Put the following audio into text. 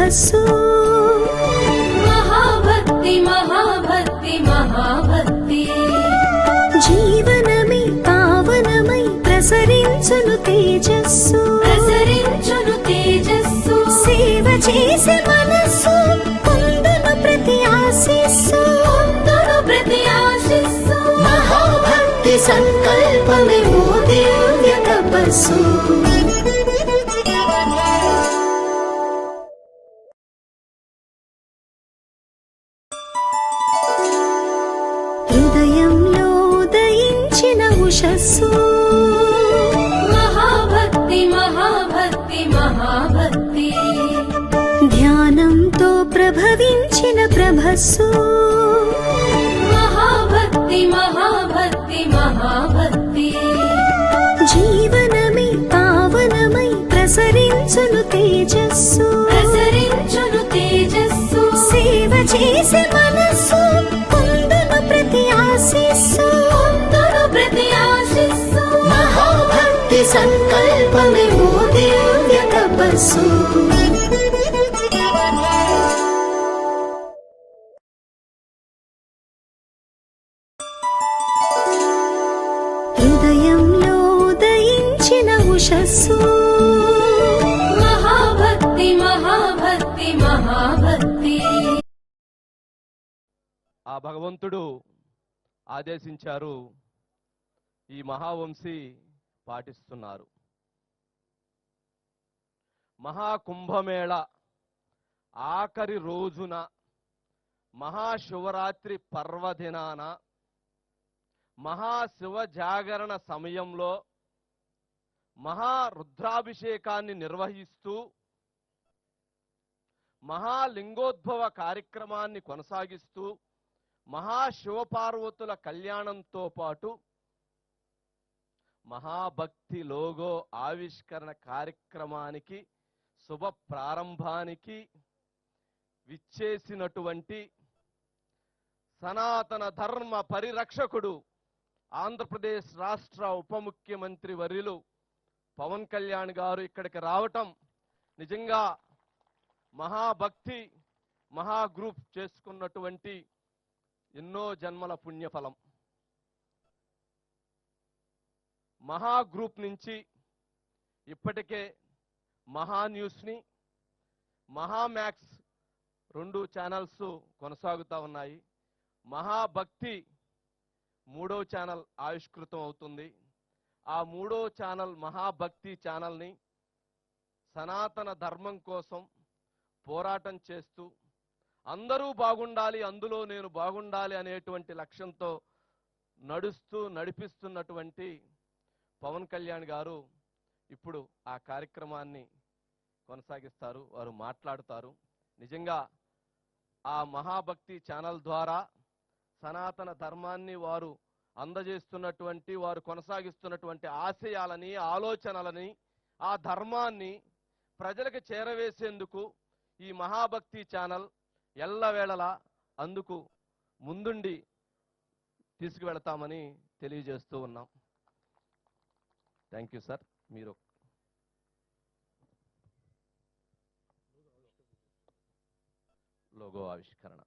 ప్రభస్సు महाभक्ति महाभक्ति महाभक्ति జీవనమే పావనమై ప్రసరించును తేజస్సు సేవ చేసే మనస్సు పొందును ప్రతి ఆశీస్సు మహాభక్తి సంకల్పమే ఓ దివ్య తపస్సు హృదయంలో ఉదయించిన ఉషస్సు महाभक्ति महाभक्ति महाभक्ति ధ్యానంతో ప్రభవించిన ప్రభస్సు महाभक्ति महाभक्ति महाभक्ति జీవనమే పావనమై ప్రసరించును తేజస్సు సేవ చేసే మనస్సు పొందును ప్రతి ఆశీస్సు మహాభక్తి సంకల్పమే ఓ దివ్య తపస్సు హృదయంలో ఉదయించిన ఉషస్సు महाभक्ति महाभक्ति महाभक्ति ఆ భగవంతుడు ఆదేశించారు, ఈ మహావంశీ పాటిస్తున్నారు. మహాకుంభమేళ ఆఖరి రోజున మహాశివరాత్రి పర్వదినాన మహాశివ జాగరణ సమయంలో మహారుద్రాభిషేకాన్ని నిర్వహిస్తూ మహాలింగోద్భవ కార్యక్రమాన్ని కొనసాగిస్తూ మహాశివపార్వతుల కళ్యాణంతో పాటు మహాభక్తి లోగో ఆవిష్కరణ కార్యక్రమానికి శుభ ప్రారంభానికి విచ్చేసినటువంటి సనాతన ధర్మ పరిరక్షకుడు ఆంధ్రప్రదేశ్ రాష్ట్ర ఉప ముఖ్యమంత్రి వర్యులు పవన్ కళ్యాణ్ గారు ఇక్కడికి రావటం నిజంగా మహాభక్తి మహాగ్రూప్ చేసుకున్నటువంటి ఎన్నో జన్మల పుణ్యఫలం. మహాగ్రూప్ నుంచి ఇప్పటికే మహాన్యూస్ని మహామ్యాక్స్ 2 ఛానల్స్ కొనసాగుతూ ఉన్నాయి. మహాభక్తి 3వ ఛానల్ ఆవిష్కృతం అవుతుంది. ఆ 3వ ఛానల్ మహాభక్తి ఛానల్ని సనాతన ధర్మం కోసం పోరాటం చేస్తూ అందరూ బాగుండాలి, అందులో నేను బాగుండాలి అనేటువంటి లక్ష్యంతో నడిపిస్తున్నటువంటి పవన్ కళ్యాణ్ గారు ఇప్పుడు ఆ కార్యక్రమాన్ని కొనసాగిస్తారు. వారు మాట్లాడుతారు. నిజంగా ఆ మహాభక్తి ఛానల్ ద్వారా సనాతన ధర్మాన్ని వారు అందజేస్తున్నటువంటి, వారు కొనసాగిస్తున్నటువంటి ఆశయాలని, ఆలోచనలని, ఆ ధర్మాన్ని ప్రజలకు చేరవేసేందుకు ఈ మహాభక్తి ఛానల్ ఎల్లవేళలా అందుకు ముందుండి తీసుకువెళతామని తెలియజేస్తూ ఉన్నాం. Thank you sir. మీరు లోగో ఆవిష్కరణ